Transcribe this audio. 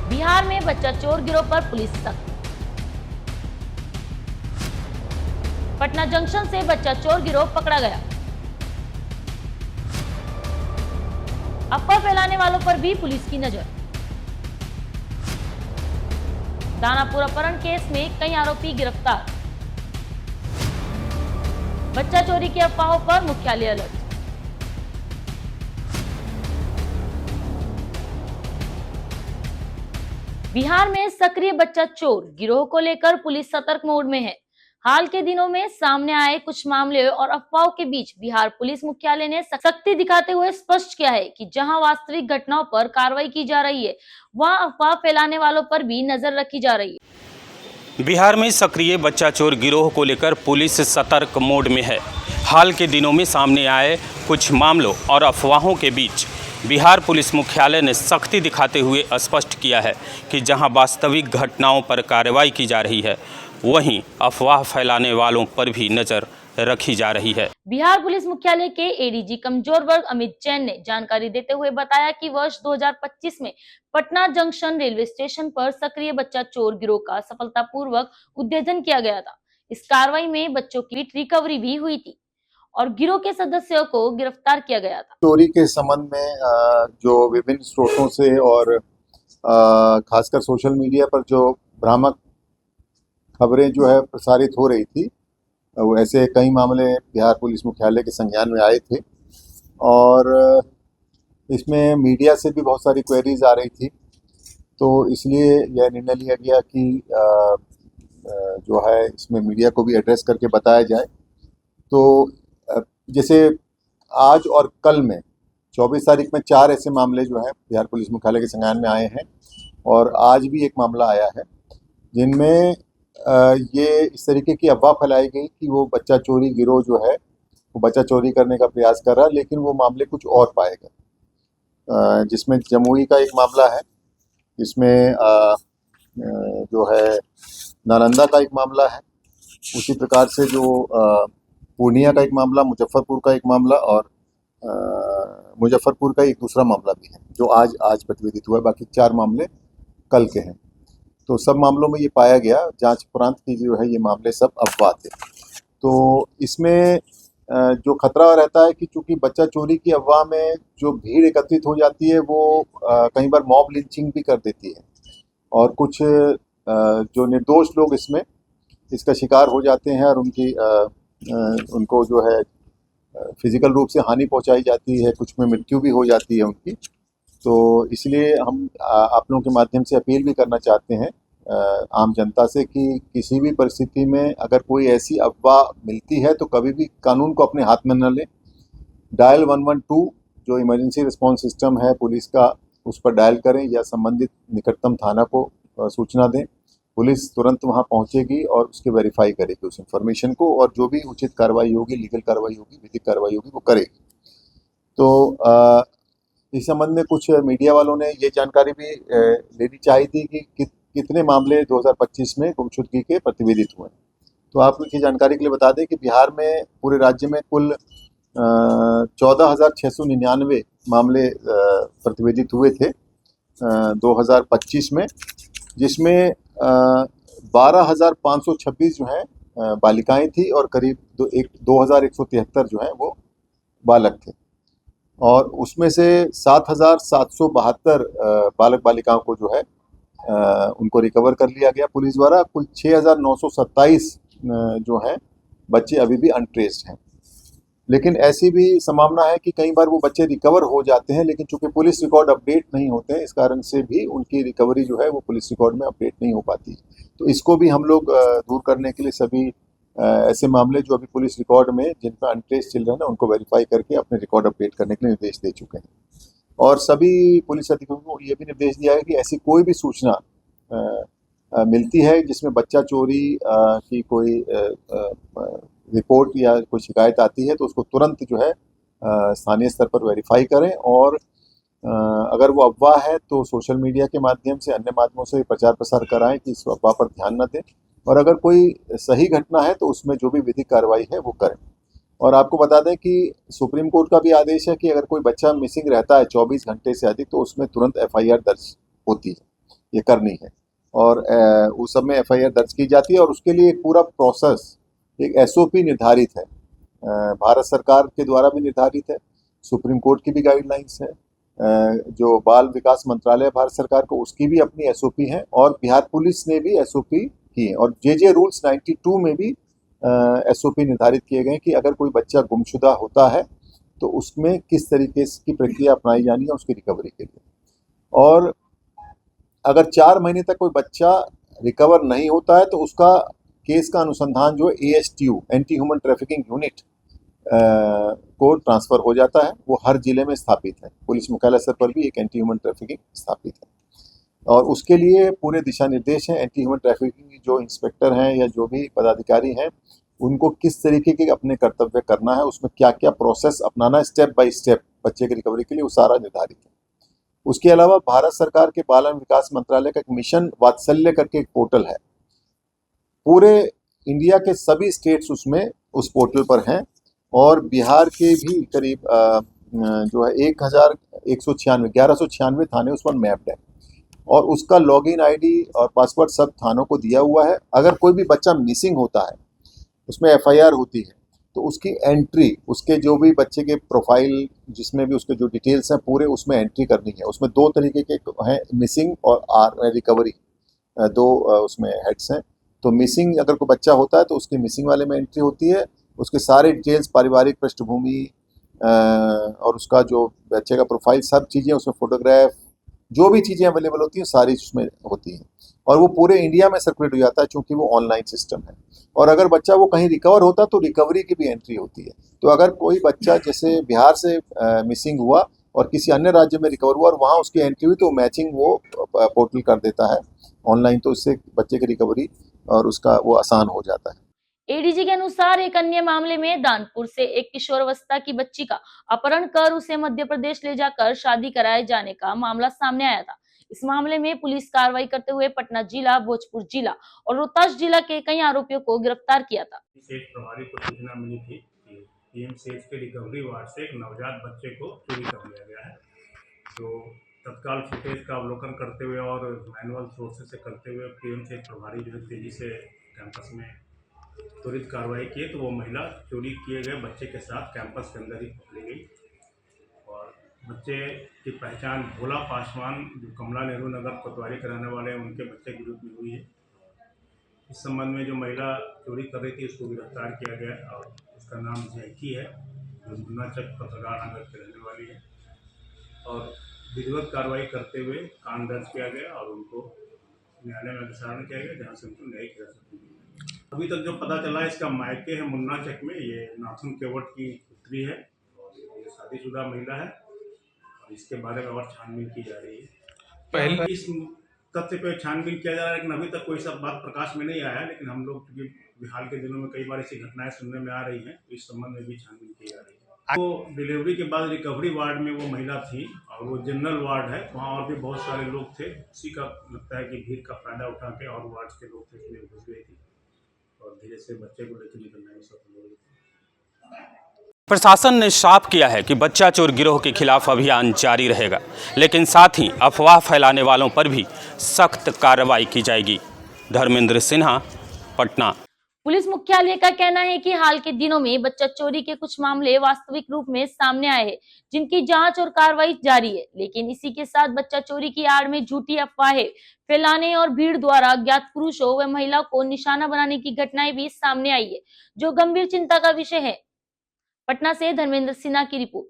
बिहार में बच्चा चोर गिरोह पर पुलिस सख्त। पटना जंक्शन से बच्चा चोर गिरोह पकड़ा गया। अफवाह फैलाने वालों पर भी पुलिस की नजर। दानापुर अपहरण केस में कई आरोपी गिरफ्तार। बच्चा चोरी की अफवाहों पर मुख्यालय अलर्ट। बिहार में सक्रिय बच्चा चोर गिरोह को लेकर पुलिस सतर्क मोड में है। हाल के दिनों में सामने आए कुछ मामले और अफवाहों के बीच बिहार पुलिस मुख्यालय ने सख्ती दिखाते हुए स्पष्ट किया है कि जहां वास्तविक घटनाओं पर कार्रवाई की जा रही है, वहां अफवाह फैलाने वालों पर भी नजर रखी जा रही है। बिहार में सक्रिय बच्चा चोर गिरोह को लेकर पुलिस सतर्क मोड में है। हाल के दिनों में सामने आए कुछ मामलों और अफवाहों के बीच बिहार पुलिस मुख्यालय ने सख्ती दिखाते हुए स्पष्ट किया है कि जहां वास्तविक घटनाओं पर कार्रवाई की जा रही है, वहीं अफवाह फैलाने वालों पर भी नजर रखी जा रही है। बिहार पुलिस मुख्यालय के एडीजी कमजोर वर्ग अमित जैन ने जानकारी देते हुए बताया कि वर्ष 2025 में पटना जंक्शन रेलवे स्टेशन पर सक्रिय बच्चा चोर गिरोह का सफलतापूर्वक उद्भेदन किया गया था। इस कार्रवाई में बच्चों की रिकवरी भी हुई थी और गिरोह के सदस्यों को गिरफ्तार किया गया था। चोरी के संबंध में जो विभिन्न स्रोतों से और खासकर सोशल मीडिया पर जो भ्रामक खबरें जो है प्रसारित हो रही थी, वो ऐसे कई मामले बिहार पुलिस मुख्यालय के संज्ञान में आए थे और इसमें मीडिया से भी बहुत सारी क्वेरीज आ रही थी। तो इसलिए यह निर्णय लिया गया कि जो है इसमें मीडिया को भी एड्रेस करके बताया जाए। तो जैसे आज और कल में 24 तारीख में 4 ऐसे मामले जो हैं बिहार पुलिस मुख्यालय के संज्ञान में आए हैं और आज भी एक मामला आया है जिनमें ये इस तरीके की अफवाह फैलाई गई कि वो बच्चा चोरी गिरोह जो है वो बच्चा चोरी करने का प्रयास कर रहा, लेकिन वो मामले कुछ और पाए गए। जिसमें जमुई का एक मामला है, जिसमें जो है नालंदा का एक मामला है, उसी प्रकार से जो पूर्णिया का एक मामला, मुजफ्फरपुर का एक मामला और मुजफ्फरपुर का एक दूसरा मामला भी है जो आज प्रतिवेदित हुआ है। बाकी 4 मामले कल के हैं। तो सब मामलों में ये पाया गया जांच उपरांत की जो है ये मामले सब अफवाह थे। तो इसमें जो खतरा रहता है कि चूंकि बच्चा चोरी की अफवाह में जो भीड़ एकत्रित हो जाती है वो कई बार मॉब लिंचिंग भी कर देती है और कुछ जो निर्दोष लोग इसका शिकार हो जाते हैं और उनको जो है फिजिकल रूप से हानि पहुंचाई जाती है, कुछ में मृत्यु भी हो जाती है उनकी। तो इसलिए हम आप लोगों के माध्यम से अपील भी करना चाहते हैं आम जनता से कि किसी भी परिस्थिति में अगर कोई ऐसी अफवाह मिलती है तो कभी भी कानून को अपने हाथ में न लें। डायल 112 जो इमरजेंसी रिस्पांस सिस्टम है पुलिस का, उस पर डायल करें या संबंधित निकटतम थाना को सूचना दें। पुलिस तुरंत वहां पहुंचेगी और उसके वेरीफाई करेगी उस इंफॉर्मेशन को और जो भी उचित कार्रवाई होगी, लीगल कार्रवाई होगी, विधिक कार्रवाई होगी, वो करेगी। तो इस संबंध में कुछ मीडिया वालों ने ये जानकारी भी लेनी चाहिए थी कि कितने मामले 2025 में गुमशुदगी के प्रतिवेदित हुए। तो आपको ये जानकारी के लिए बता दें कि बिहार में पूरे राज्य में कुल 14,699 मामले प्रतिवेदित हुए थे 2025 में, जिसमें 12,526 जो हैं बालिकाएं थी और करीब 2,173 जो हैं वो बालक थे। और उसमें से 7,772 बालक बालिकाओं को जो है उनको रिकवर कर लिया गया पुलिस द्वारा। कुल 6,927 जो हैं बच्चे अभी भी अनट्रेस्ड हैं। लेकिन ऐसी भी संभावना है कि कई बार वो बच्चे रिकवर हो जाते हैं, लेकिन चूंकि पुलिस रिकॉर्ड अपडेट नहीं होते हैं, इस कारण से भी उनकी रिकवरी जो है वो पुलिस रिकॉर्ड में अपडेट नहीं हो पाती। तो इसको भी हम लोग दूर करने के लिए सभी ऐसे मामले जो अभी पुलिस रिकॉर्ड में जिन पर अनट्रेस चल रहे हैं ना, उनको वेरीफाई करके अपने रिकॉर्ड अपडेट करने के लिए निर्देश दे चुके हैं। और सभी पुलिस अधिकारियों को ये भी निर्देश दिया है कि ऐसी कोई भी सूचना मिलती है जिसमें बच्चा चोरी की कोई रिपोर्ट या कोई शिकायत आती है तो उसको तुरंत जो है स्थानीय स्तर पर वेरीफाई करें और अगर वो अफवाह है तो सोशल मीडिया के माध्यम से, अन्य माध्यमों से प्रचार प्रसार कराएं कि इस अफवाह पर ध्यान न दें, और अगर कोई सही घटना है तो उसमें जो भी विधिक कार्रवाई है वो करें। और आपको बता दें कि सुप्रीम कोर्ट का भी आदेश है कि अगर कोई बच्चा मिसिंग रहता है 24 घंटे से अधिक तो उसमें तुरंत FIR दर्ज होती है। ये करनी है। और उस सब में एफआईआर दर्ज की जाती है और उसके लिए एक पूरा प्रोसेस, एक एसओपी निर्धारित है, भारत सरकार के द्वारा भी निर्धारित है, सुप्रीम कोर्ट की भी गाइडलाइंस है, जो बाल विकास मंत्रालय भारत सरकार को उसकी भी अपनी एसओपी है और बिहार पुलिस ने भी एसओपी की है। और जे रूल्स 92 में भी एसओपी निर्धारित किए गए कि अगर कोई बच्चा गुमशुदा होता है तो उसमें किस तरीके की प्रक्रिया अपनाई जानी है उसकी रिकवरी के लिए। और अगर 4 महीने तक कोई बच्चा रिकवर नहीं होता है तो उसका केस का अनुसंधान जो ASTU anti human trafficking unit को ट्रांसफर हो जाता है। वो हर जिले में स्थापित है, पुलिस मुख्यालय स्तर पर भी एक एंटी ह्यूमन ट्रैफिकिंग स्थापित है और उसके लिए पूरे दिशा निर्देश हैं। एंटी ह्यूमन ट्रैफिकिंग जो इंस्पेक्टर हैं या जो भी पदाधिकारी हैं उनको किस तरीके के अपने कर्तव्य करना है, उसमें क्या क्या प्रोसेस अपनाना है स्टेप बाय स्टेप बच्चे की रिकवरी के लिए, वो सारा निर्धारित है। उसके अलावा भारत सरकार के बाल विकास मंत्रालय का एक मिशन वात्सल्य करके एक पोर्टल है, पूरे इंडिया के सभी स्टेट्स उसमें उस पोर्टल पर हैं और बिहार के भी करीब जो है 1196 थाने उस पर मैप्ड है और उसका लॉगिन आईडी और पासवर्ड सब थानों को दिया हुआ है। अगर कोई भी बच्चा मिसिंग होता है, उसमें एफआईआर होती है, तो उसकी एंट्री, उसके जो भी बच्चे के प्रोफाइल जिसमें भी उसके जो डिटेल्स हैं पूरे उसमें एंट्री करनी है। उसमें 2 तरीके के हैं, मिसिंग और रिकवरी, 2 उसमें हेड्स हैं। तो मिसिंग अगर कोई बच्चा होता है तो उसकी मिसिंग वाले में एंट्री होती है, उसके सारे डिटेल्स, पारिवारिक पृष्ठभूमि और उसका जो बच्चे का प्रोफाइल, सब चीज़ें उसमें, फोटोग्राफ, जो भी चीज़ें अवेलेबल होती हैं सारी उसमें होती हैं और वो पूरे इंडिया में सर्कुलेट हो जाता है चूँकि वो ऑनलाइन सिस्टम है। और अगर बच्चा वो कहीं रिकवर होता है तो रिकवरी की भी एंट्री होती है। तो अगर कोई बच्चा जैसे बिहार से मिसिंग हुआ और किसी अन्य राज्य में रिकवर हुआ और वहाँ उसकी एंट्री हुई तो मैचिंग वो पोर्टल कर देता है ऑनलाइन, तो इससे बच्चे की रिकवरी और उसका वो आसान हो जाता है। एडीजी के अनुसार एक अन्य मामले में दानपुर से एक किशोरावस्था की बच्ची का अपहरण कर उसे मध्य प्रदेश ले जाकर शादी कराए जाने का मामला सामने आया था। इस मामले में पुलिस कार्रवाई करते हुए पटना जिला, भोजपुर जिला और रोहतास जिला के कई आरोपियों को गिरफ्तार किया था। एक प्रभारी को सूचना मिली थी कि पीएमसीएच के रिकवरी वार्ड से एक नवजात बच्चे को चोरी कर लिया गया है। तो तत्काल फुटेज का अवलोकन करते हुए और मैनुअल सोर्सेज से करते हुए पीएमसीएच प्रभारी जो है तेजी से कैंपस में त्वरित कार्रवाई किए तो वो महिला चोरी किए गए बच्चे के साथ कैंपस के अंदर ही पकड़ी गई और बच्चे की पहचान भोला पासवान जो कमला नेहरू नगर कोतवाली के रहने वाले हैं उनके बच्चे के रूप में हुई है। इस संबंध में जो महिला चोरी कर रही थी उसको गिरफ्तार किया गया और उसका नाम जैकी है, जो मुन्नाचक पत्रकार नगर की रहने वाली है और विधिवत कार्रवाई करते हुए कांड दर्ज किया गया और उनको न्यायालय में विचारण किया गया जहाँ से उनको न्यायिक हिरासत दी गई। अभी तक जो पता चला है इसका मायके है मुन्नाचक में, ये नाथुन केवट की पुत्री है और ये शादीशुदा महिला है और इसके बारे में और छानबीन की जा रही है। पहले इस तथ्य पे छानबीन किया जा रहा है लेकिन अभी तक कोई सब बात प्रकाश में नहीं आया है, लेकिन हम लोग क्योंकि हाल के दिनों में कई बार ऐसी घटनाएं सुनने में आ रही हैं तो इस संबंध में भी छानबीन की जा रही है। तो डिलीवरी के बाद रिकवरी वार्ड में वो महिला थी और वो जनरल वार्ड है, वहाँ और भी बहुत सारे लोग थे, उसी का लगता है कि भीड़ का फायदा उठा के और वार्ड के लोग थे उसमें घुस गई थी और धीरे से बच्चे को लेकर निकलने में सफल हो गई थी। प्रशासन ने साफ किया है कि बच्चा चोर गिरोह के खिलाफ अभियान जारी रहेगा, लेकिन साथ ही अफवाह फैलाने वालों पर भी सख्त कार्रवाई की जाएगी। धर्मेंद्र सिन्हा, पटना। पुलिस मुख्यालय का कहना है कि हाल के दिनों में बच्चा चोरी के कुछ मामले वास्तविक रूप में सामने आए हैं, जिनकी जांच और कार्रवाई जारी है। लेकिन इसी के साथ बच्चा चोरी की आड़ में झूठी अफवाहें फैलाने और भीड़ द्वारा अज्ञात पुरुषों व महिला को निशाना बनाने की घटनाएं भी सामने आई है, जो गंभीर चिंता का विषय है। पटना से धर्मेंद्र सिन्हा की रिपोर्ट।